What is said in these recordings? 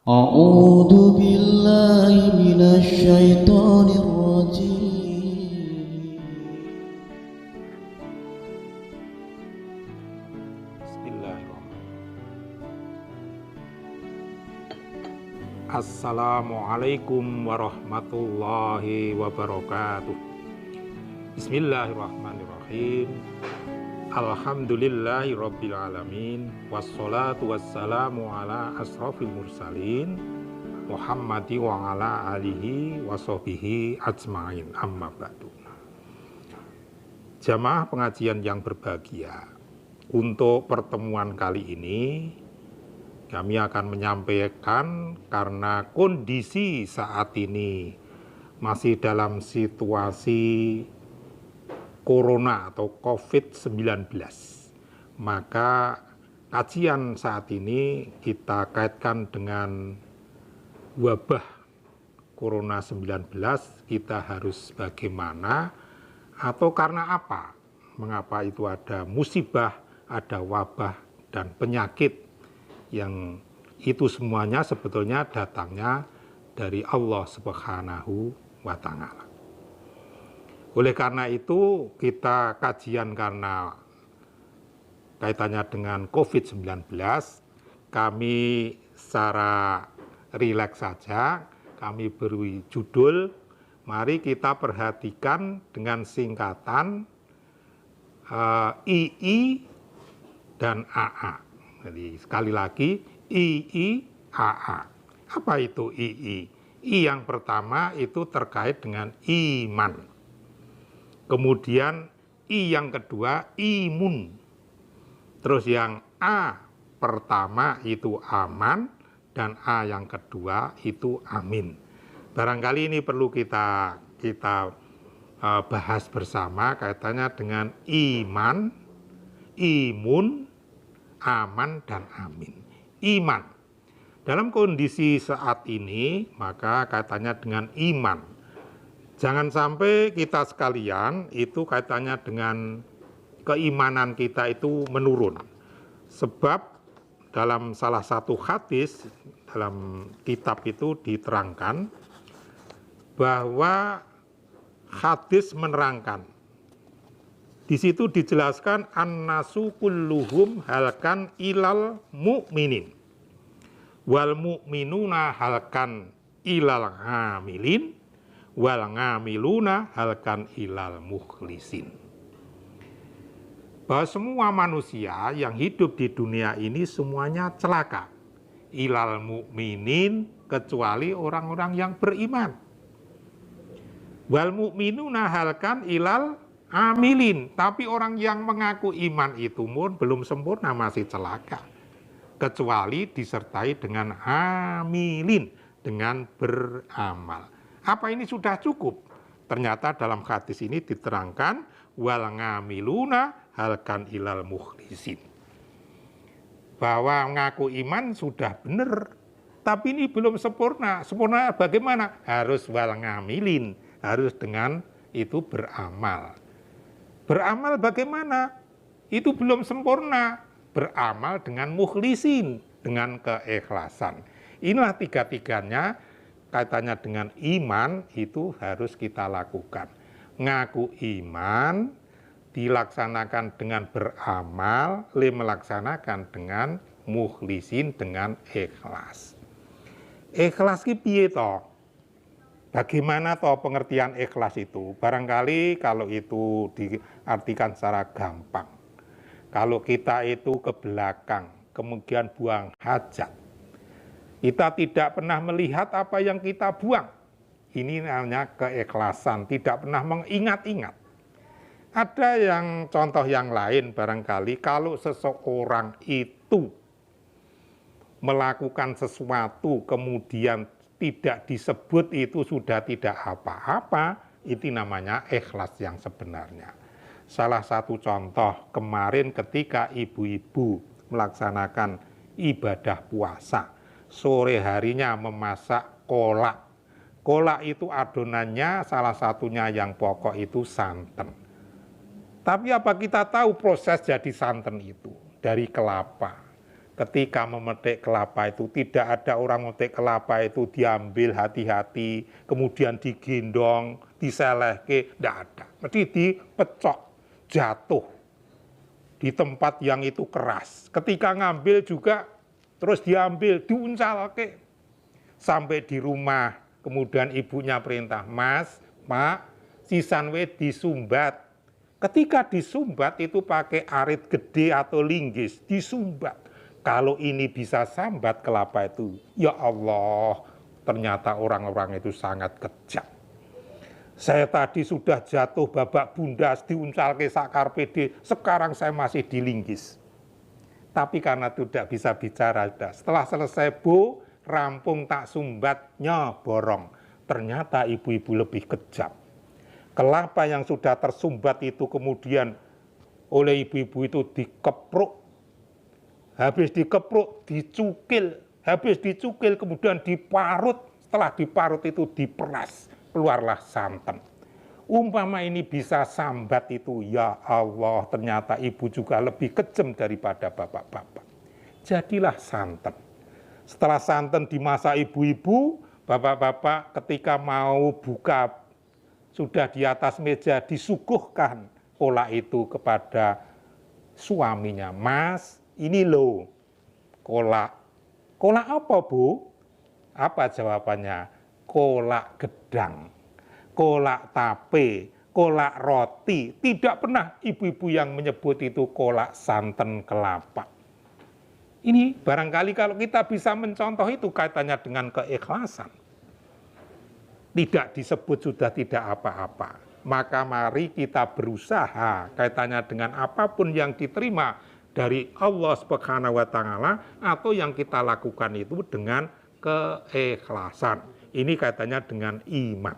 أعوذ بالله من الشيطان الرجيم. Bismillahirrahmanirrahim. Assalamualaikum warahmatullahi wabarakatuh. Bismillahirrahmanirrahim. Alhamdulillahi rabbil alamin. Wassalatu wassalamu ala asrafil mursalin Muhammadi wa ala alihi wa sahbihi ajma'in, amma ba'du. Jamaah pengajian yang berbahagia, untuk pertemuan kali ini kami akan menyampaikan, karena kondisi saat ini masih dalam situasi Corona atau COVID-19, maka kajian saat ini kita kaitkan dengan wabah Corona 19. Kita harus bagaimana, atau karena apa, mengapa itu ada musibah, ada wabah dan penyakit, yang itu semuanya sebetulnya datangnya dari Allah Subhanahu wa Ta'ala. Oleh karena itu, kita kajian karena kaitannya dengan COVID-19, kami secara rileks saja, kami beri judul, mari kita perhatikan dengan singkatan II dan AA. Jadi sekali lagi, II, AA. Apa itu II? I yang pertama itu terkait dengan iman. Kemudian I yang kedua imun. Terus yang A pertama itu aman, dan A yang kedua itu amin. Barangkali ini perlu kita bahas bersama kaitannya dengan iman, imun, aman, dan amin. Iman. Dalam kondisi saat ini, maka kaitannya dengan iman. Jangan sampai kita sekalian itu kaitannya dengan keimanan kita itu menurun. Sebab dalam salah satu hadis, dalam kitab itu diterangkan bahwa hadis menerangkan, di situ dijelaskan annasu kulluhum halkan ilal mu'minin wal mu'minuna halkan ilal ngamilin wal ngamiluna halkan ilal mukhlisin. Bahwa semua manusia yang hidup di dunia ini semuanya celaka. Ilal mu'minin, kecuali orang-orang yang beriman. Wal mu'minuna halkan ilal amilin, tapi orang yang mengaku iman itu pun belum sempurna, masih celaka. Kecuali disertai dengan amilin, dengan beramal. Apa ini sudah cukup? Ternyata dalam hadis ini diterangkan wal ngamiluna halkan ilal mukhlisin. Bahwa mengaku iman sudah benar, tapi ini belum sempurna. Sempurna bagaimana? Harus wal ngamilin, harus dengan itu beramal. Beramal bagaimana? Itu belum sempurna. Beramal dengan mukhlisin, dengan keikhlasan. Inilah tiga-tiganya kaitannya dengan iman itu harus kita lakukan. Ngaku iman, dilaksanakan dengan beramal, melaksanakan dengan mukhlisin, dengan ikhlas. Ikhlas ki piye to? Bagaimana toh pengertian ikhlas itu? Barangkali kalau itu diartikan secara gampang. Kalau kita itu ke belakang, kemudian buang hajat, kita tidak pernah melihat apa yang kita buang. Ini namanya keikhlasan, tidak pernah mengingat-ingat. Ada yang contoh yang lain barangkali, kalau seseorang itu melakukan sesuatu kemudian tidak disebut itu sudah tidak apa-apa, itu namanya ikhlas yang sebenarnya. Salah satu contoh kemarin ketika ibu-ibu melaksanakan ibadah puasa, sore harinya memasak kolak. Kolak itu adonannya salah satunya yang pokok itu santan. Tapi apa kita tahu proses jadi santan itu? Dari kelapa. ketika memetik kelapa itu tidak ada orang memetik kelapa itu diambil hati-hati, kemudian digendong, diselehke, tidak ada. Mesti dipecok, jatuh di tempat yang itu keras. Ketika ngambil juga terus diambil, diuncalke sampai di rumah. Kemudian ibunya perintah, Mas, Mak, sisanwe disumbat. Ketika disumbat itu pakai arit gede atau linggis, disumbat. Kalau ini bisa sambat kelapa itu, ya Allah, ternyata orang-orang itu sangat kejam. Saya tadi sudah jatuh babak bundas, diuncalke sakar pede, sekarang saya masih dilinggis. Tapi karena tidak bisa bicara, setelah selesai Bu, rampung tak sumbatnya borong. Ternyata ibu-ibu lebih kejam. Kelapa yang sudah tersumbat itu kemudian oleh ibu-ibu itu dikepruk. Habis dikepruk, dicukil. Habis dicukil kemudian diparut. Setelah diparut itu diperas. Keluarlah santan. Umpama ini bisa sambat itu, ya Allah, ternyata ibu juga lebih kejam daripada bapak-bapak. Jadilah santan. Setelah santan dimasak ibu-ibu, bapak-bapak ketika mau buka, sudah di atas meja disuguhkan kolak itu kepada suaminya. Mas, ini loh kolak. Kolak apa Bu? Apa jawabannya? Kolak gedang, kolak tape, kolak roti. Tidak pernah ibu-ibu yang menyebut itu kolak santan kelapa. Ini barangkali kalau kita bisa mencontoh itu kaitannya dengan keikhlasan. Tidak disebut sudah tidak apa-apa. Maka mari kita berusaha kaitannya dengan apapun yang diterima dari Allah Subhanahu wa taala atau yang kita lakukan itu dengan keikhlasan. Ini kaitannya dengan iman.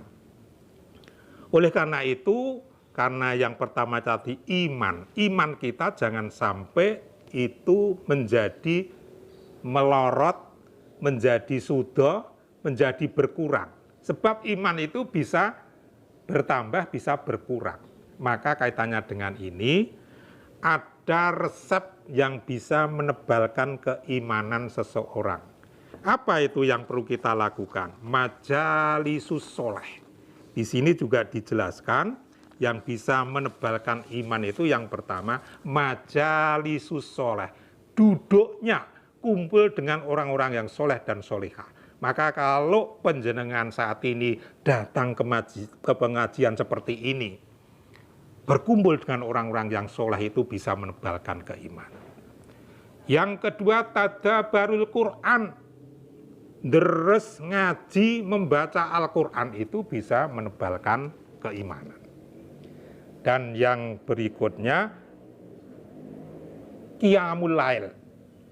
Oleh karena itu, karena yang pertama tadi iman. Iman kita jangan sampai itu menjadi melorot, menjadi sudah, menjadi berkurang. Sebab iman itu bisa bertambah, bisa berkurang. Maka kaitannya dengan ini, ada resep yang bisa menebalkan keimanan seseorang. Apa itu yang perlu kita lakukan? Majalisus sholeh. Di sini juga dijelaskan yang bisa menebalkan iman itu yang pertama, majalisus sholeh. Duduknya, kumpul dengan orang-orang yang soleh dan solehah. Maka kalau panjenengan saat ini datang ke pengajian seperti ini, berkumpul dengan orang-orang yang soleh itu bisa menebalkan keimanan. Yang kedua, tadabarul Quran. Deres ngaji membaca Al-Quran itu bisa menebalkan keimanan. Dan yang berikutnya, qiyamul lail.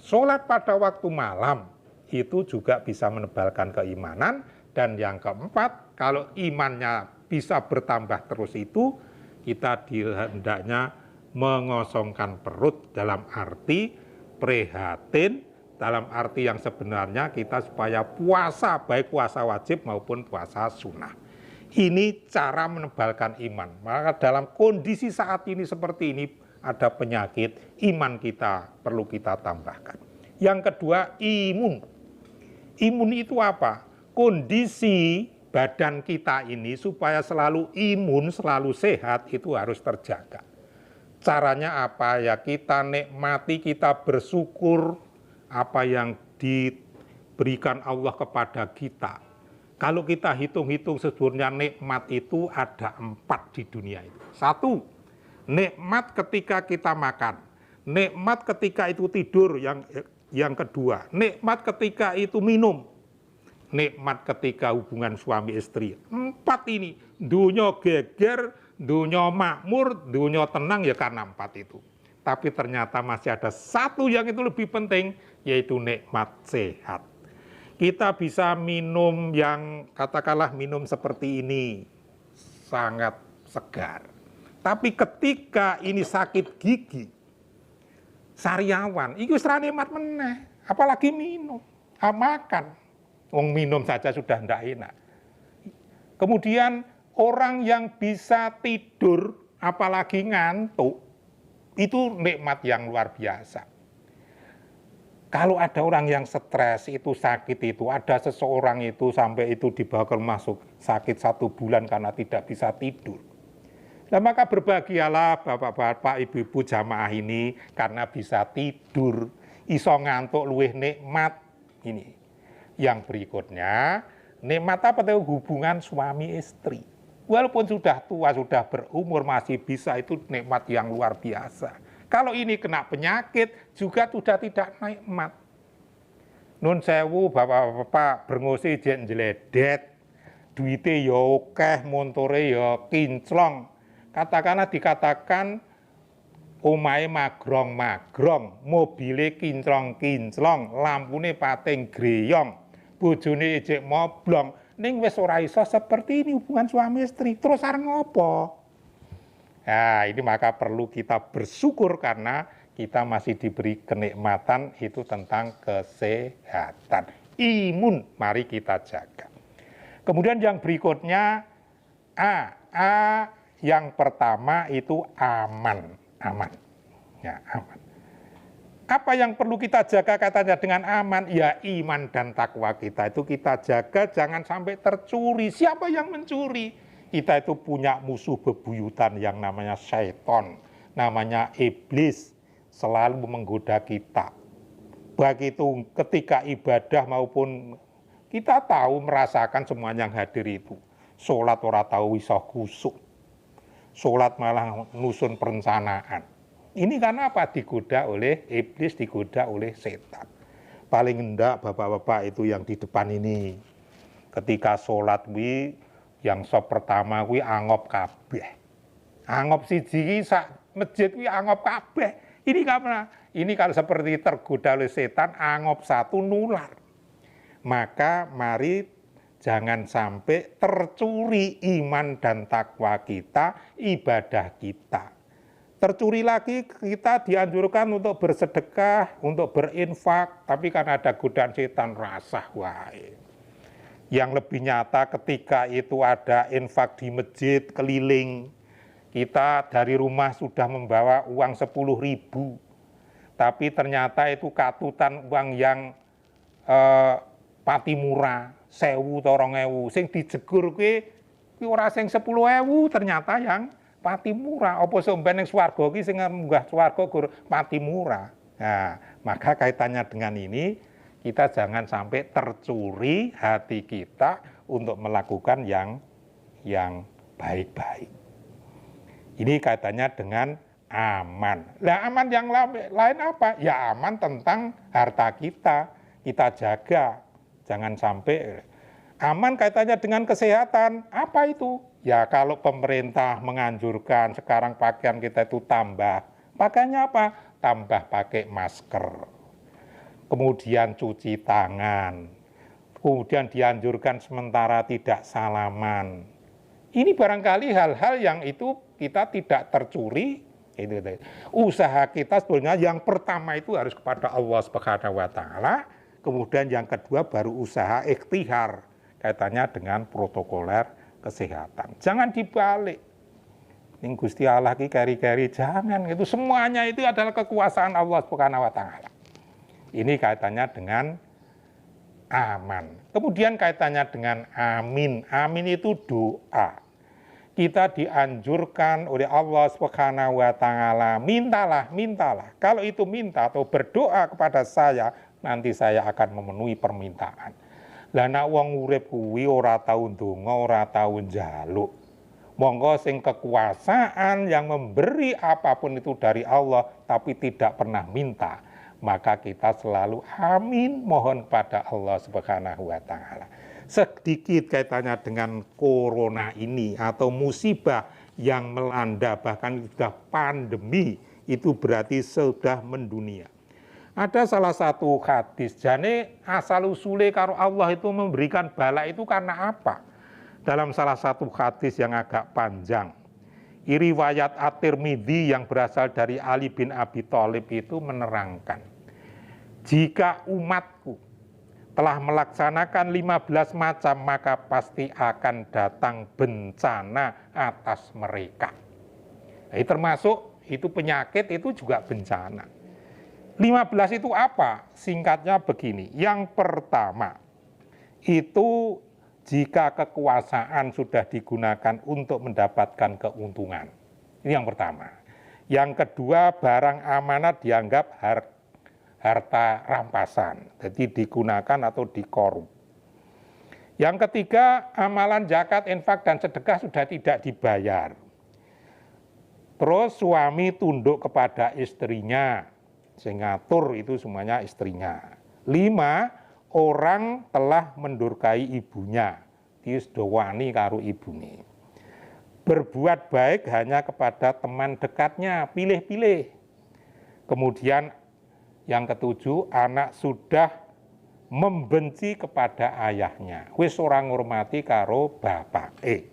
Sholat pada waktu malam itu juga bisa menebalkan keimanan. Dan yang keempat, kalau imannya bisa bertambah terus itu, kita hendaknya mengosongkan perut dalam arti prihatin, dalam arti yang sebenarnya kita supaya puasa, baik puasa wajib maupun puasa sunnah. Ini cara menebalkan iman. Maka dalam kondisi saat ini seperti ini, ada penyakit, iman kita perlu kita tambahkan. Yang kedua, imun. Imun itu apa? Kondisi badan kita ini supaya selalu imun, selalu sehat, itu harus terjaga. Caranya apa? Ya kita nikmati, kita bersyukur, apa yang diberikan Allah kepada kita. Kalau kita hitung-hitung sebenarnya nikmat itu ada 4 di dunia itu. 1, nikmat ketika kita makan. Nikmat ketika itu tidur, yang kedua. Nikmat ketika itu minum. Nikmat ketika hubungan suami istri. 4 ini, dunia geger, dunia makmur, dunia tenang ya karena 4 itu. Tapi ternyata masih ada 1 yang itu lebih penting, yaitu nikmat sehat. Kita bisa minum yang katakanlah minum seperti ini, sangat segar. Tapi ketika ini sakit gigi, sariawan, itu serah nikmat meneh, apalagi minum, makan. Wong minum saja sudah tidak enak. Kemudian orang yang bisa tidur, apalagi ngantuk, itu nikmat yang luar biasa. Kalau ada orang yang stres, itu sakit itu, ada seseorang itu sampai itu dibawa ke rumah sakit 1 bulan karena tidak bisa tidur. Nah, maka berbahagialah bapak-bapak, ibu-ibu jamaah ini karena bisa tidur, iso ngantuk luwih nikmat. Ini. Yang berikutnya, nikmat apa tuh? Hubungan suami istri. Walaupun sudah tua, sudah berumur, masih bisa, itu nikmat yang luar biasa. Kalau ini kena penyakit, juga sudah tidak nikmat. Nun sewu, bapak-bapak, berngose jen jeledet, duite ya akeh, montore ya kinclong. Katakanlah dikatakan, omahe magrong-magrong, mobile kinclong-kinclong, lampune pating greyong, bojone ejek moblong, ning wis ora iso seperti ini hubungan suami istri. Terus arep ngopo? Nah, ini maka perlu kita bersyukur karena kita masih diberi kenikmatan itu tentang kesehatan. Imun, mari kita jaga. Kemudian yang berikutnya, yang pertama itu aman. Ya, aman. Apa yang perlu kita jaga katanya dengan aman? Ya iman dan takwa kita itu kita jaga jangan sampai tercuri. Siapa yang mencuri? Kita itu punya musuh bebuyutan yang namanya syaiton, namanya iblis, selalu menggoda kita. Baik itu ketika ibadah maupun kita tahu merasakan semuanya yang hadir itu. Sholat ora tahu iso khusuk. Sholat malah nusun perencanaan. Ini karena apa? Digoda oleh iblis, digoda oleh setan. Paling hendak bapak-bapak itu yang di depan ini. Ketika sholat yang sop pertama angop kabeh. Angop siji sak masjid angop kabeh. Ini karena ini kalau seperti tergoda oleh setan, angop satu nular. Maka mari jangan sampai tercuri iman dan takwa kita, ibadah kita. Tercuri lagi, kita dianjurkan untuk bersedekah, untuk berinfak, tapi karena ada godaan setan, rasah wae. Yang lebih nyata ketika itu ada infak di masjid keliling, kita dari rumah sudah membawa uang 10.000, tapi ternyata itu katutan uang yang pati murah, 1.000 atau 2.000, sing dijegur kuwi ora sing 10.000, ternyata yang pati murah. Apa sampeyan ning swarga iki sing munggah swarga gur pati murah. Nah, maka kaitannya dengan ini kita jangan sampai tercuri hati kita untuk melakukan yang baik-baik. Ini kaitannya dengan aman. Lah aman yang lain apa? Ya aman tentang harta kita jaga. Jangan sampai aman kaitannya dengan kesehatan. Apa itu? Ya kalau pemerintah menganjurkan sekarang pakaian kita itu tambah. Pakaiannya apa? Tambah pakai masker. Kemudian cuci tangan. Kemudian dianjurkan sementara tidak salaman. Ini barangkali hal-hal yang itu kita tidak tercuri. Usaha kita sebetulnya yang pertama itu harus kepada Allah Subhanahu wa taala. Kemudian yang kedua baru usaha ikhtihar kaitannya dengan protokoler kesehatan. Jangan dibalik. Ning Gusti Allah ki keri-keri jangan, itu semuanya itu adalah kekuasaan Allah Subhanahu wa taala. Ini kaitannya dengan aman. Kemudian kaitannya dengan amin. Amin itu doa. Kita dianjurkan oleh Allah Subhanahu wa taala, mintalah. Kalau itu minta atau berdoa kepada saya, nanti saya akan memenuhi permintaan. Lah nek wong urip kuwi ora tau ndonga, ora tau njaluk. Monggo sing kekuasaan yang memberi apapun itu dari Allah tapi tidak pernah minta, maka kita selalu amin mohon pada Allah Subhanahu wa taala. Sedikit kaitannya dengan corona ini atau musibah yang melanda, bahkan sudah pandemi, itu berarti sudah mendunia. Ada salah satu hadis, jane asal-usule karo Allah itu memberikan bala itu karena apa? Dalam salah satu hadis yang agak panjang, riwayat At-Tirmidzi yang berasal dari Ali bin Abi Thalib itu menerangkan, jika umatku telah melaksanakan 15 macam, maka pasti akan datang bencana atas mereka. Jadi termasuk itu penyakit itu juga bencana. 15 itu apa? Singkatnya begini. Yang pertama, itu jika kekuasaan sudah digunakan untuk mendapatkan keuntungan. Ini yang pertama. Yang kedua, barang amanat dianggap harta rampasan. Jadi digunakan atau dikorup. Yang ketiga, amalan zakat, infak, dan sedekah sudah tidak dibayar. Terus suami tunduk kepada istrinya, sing ngatur itu semuanya istrinya. 5, orang telah mendurkai ibunya, dius dowani karo ibune. Berbuat baik hanya kepada teman dekatnya, pilih-pilih. Kemudian yang ketujuh, anak sudah membenci kepada ayahnya, wis ora ngurmati karo bapake.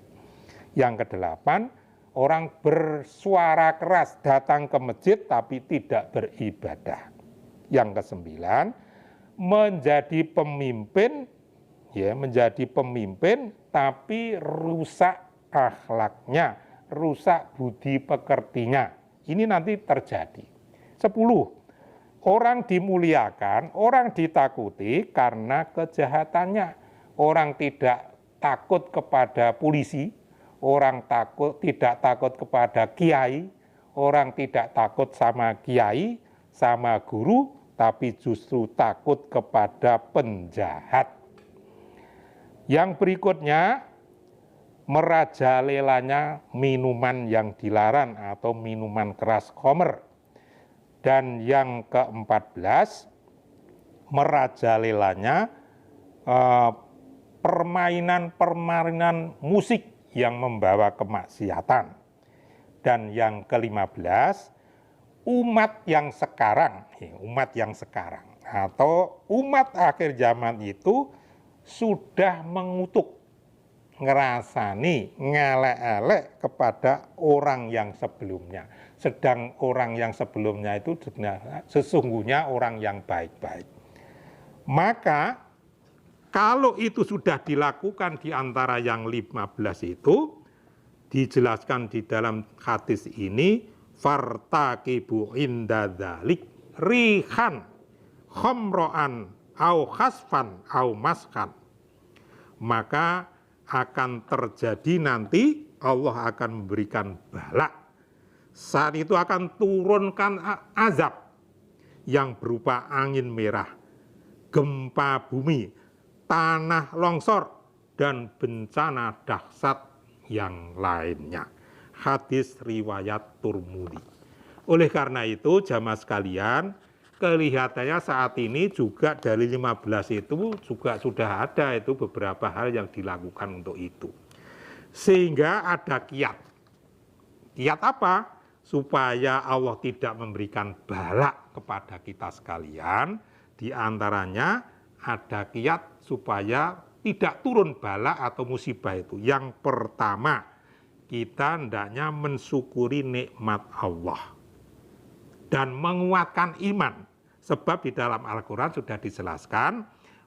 Yang kedelapan, orang bersuara keras datang ke masjid tapi tidak beribadah. Yang kesembilan, menjadi pemimpin tapi rusak akhlaknya, rusak budi pekertinya. Ini nanti terjadi. 10, orang dimuliakan, orang ditakuti karena kejahatannya. Orang tidak takut kepada polisi, orang tidak takut kepada kiai, orang tidak takut sama kiai, sama guru, tapi justru takut kepada penjahat. Yang berikutnya, merajalelanya minuman yang dilarang atau minuman keras khamr. Dan yang ke-14, merajalelanya permainan-permainan musik yang membawa kemaksiatan. Dan yang ke-15, umat yang sekarang atau umat akhir zaman itu sudah mengutuk, ngerasani, ngelek-elek kepada orang yang sebelumnya. Sedang orang yang sebelumnya itu sesungguhnya orang yang baik-baik. Maka kalau itu sudah dilakukan di antara yang 15 itu, dijelaskan di dalam hadis ini, fartaqibu inda dzalik rihan khamra'an au khasfan au maskan. Maka akan terjadi nanti Allah akan memberikan bala. Saat itu akan turunkan azab yang berupa angin merah, gempa bumi, tanah longsor, dan bencana dahsyat yang lainnya. Hadis riwayat Turmudi. Oleh karena itu, jamaah sekalian, kelihatannya saat ini juga dari 15 itu juga sudah ada itu beberapa hal yang dilakukan untuk itu. Sehingga ada kiat. Kiat apa? Supaya Allah tidak memberikan bala kepada kita sekalian. Di antaranya ada kiat supaya tidak turun bala atau musibah itu. Yang pertama, kita hendaknya mensyukuri nikmat Allah dan menguatkan iman. Sebab di dalam Al-Quran sudah dijelaskan,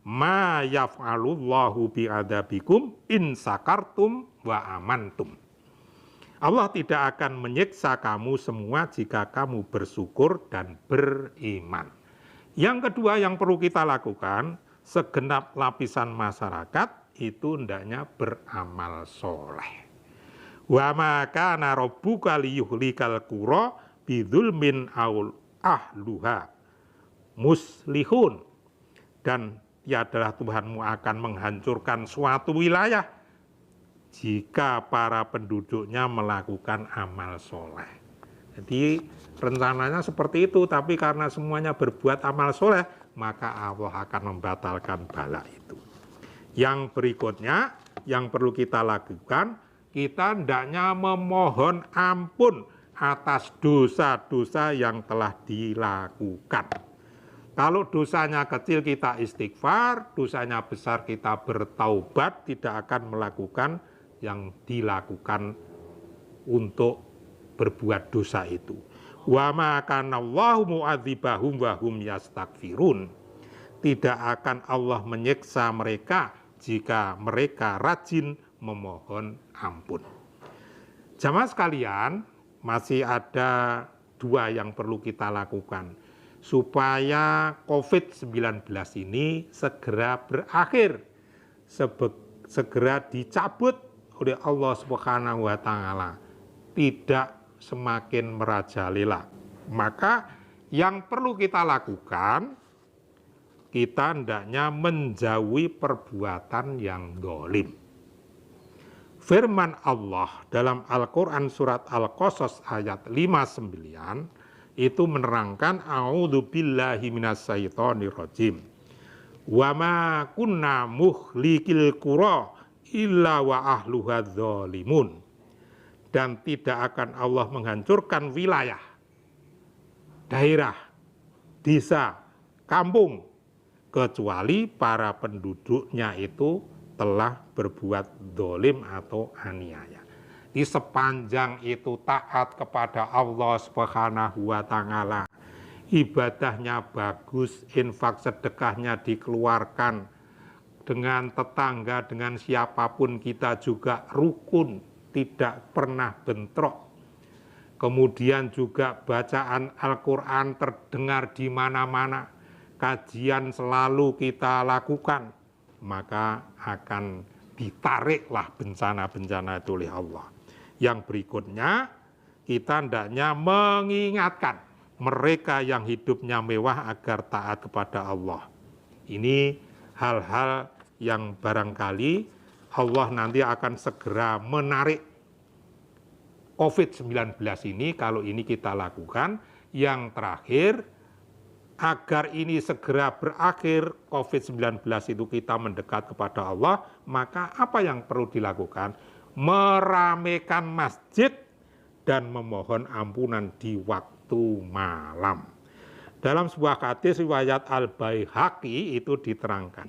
ma yaf'alullahu bi'adabikum in sakartum wa amantum. Allah tidak akan menyiksa kamu semua jika kamu bersyukur dan beriman. Yang kedua yang perlu kita lakukan, segenap lapisan masyarakat itu hendaknya beramal soleh. Wa ma kana rabbuka liyuhlikal qura bidzulmin aul ahluha muslihun. Dan tiadalah Tuhanmu akan menghancurkan suatu wilayah jika para penduduknya melakukan amal soleh. Jadi rencananya seperti itu, tapi karena semuanya berbuat amal soleh, maka Allah akan membatalkan bala itu. Yang berikutnya, yang perlu kita lakukan, kita hendaknya memohon ampun atas dosa-dosa yang telah dilakukan. Kalau dosanya kecil kita istighfar, dosanya besar kita bertaubat, tidak akan melakukan yang dilakukan untuk berbuat dosa itu. Wa ma kana Allahu mu'adzibahum wa hum yastaghfirun. Tidak akan Allah menyiksa mereka jika mereka rajin memohon ampun. Jamaah sekalian, masih ada dua yang perlu kita lakukan. supaya COVID-19 ini segera berakhir, segera dicabut oleh Allah Subhanahu wa taala, tidak semakin merajalela. Maka yang perlu kita lakukan, kita hendaknya menjauhi perbuatan yang dolim. Firman Allah dalam Al-Quran surat Al-Qasas ayat 59 itu menerangkan a'udzubillahi minasyaitonirrajim. Wa ma kunna muhlikil qura illa wa ahluha dzalimun. Dan tidak akan Allah menghancurkan wilayah, daerah, desa, kampung, kecuali para penduduknya itu telah berbuat dolim atau aniaya. Di sepanjang itu taat kepada Allah Subhanahu wa taala, ibadahnya bagus, infak sedekahnya dikeluarkan, dengan tetangga, dengan siapapun kita juga rukun, tidak pernah bentrok. Kemudian juga bacaan Al-Quran terdengar di mana-mana, kajian selalu kita lakukan, maka akan ditariklah bencana-bencana itu oleh Allah. Yang berikutnya, kita hendaknya mengingatkan mereka yang hidupnya mewah agar taat kepada Allah. Ini hal-hal yang barangkali Allah nanti akan segera menarik COVID-19 ini kalau ini kita lakukan. Yang terakhir, agar ini segera berakhir COVID-19 itu kita mendekat kepada Allah, maka apa yang perlu dilakukan? Meramaikan masjid dan memohon ampunan di waktu malam. Dalam sebuah hadis riwayat Al-Baihaqi itu diterangkan,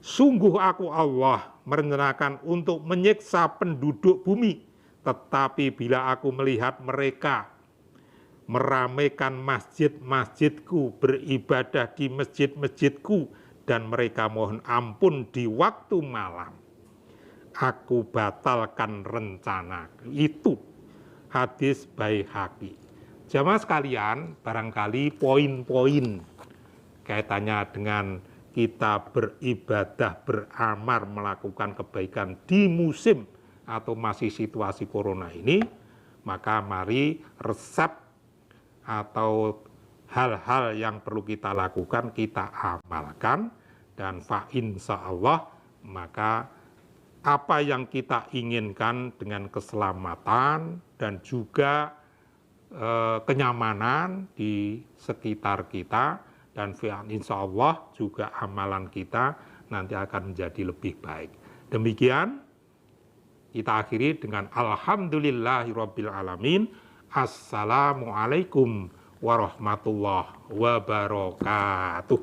sungguh aku Allah merencanakan untuk menyiksa penduduk bumi, tetapi bila aku melihat mereka meramaikan masjid-masjidku, beribadah di masjid-masjidku, dan mereka mohon ampun di waktu malam, aku batalkan rencana itu. Hadis Baihaqi. Jamaah sekalian, barangkali poin-poin kaitannya dengan kita beribadah, beramal, melakukan kebaikan di musim atau masih situasi corona ini, maka mari resep atau hal-hal yang perlu kita lakukan, kita amalkan, dan fa insya Allah, maka apa yang kita inginkan dengan keselamatan dan juga kenyamanan di sekitar kita, dan insya Allah juga amalan kita nanti akan menjadi lebih baik. Demikian kita akhiri dengan alhamdulillahirabbil alamin. Assalamualaikum warahmatullahi wabarakatuh.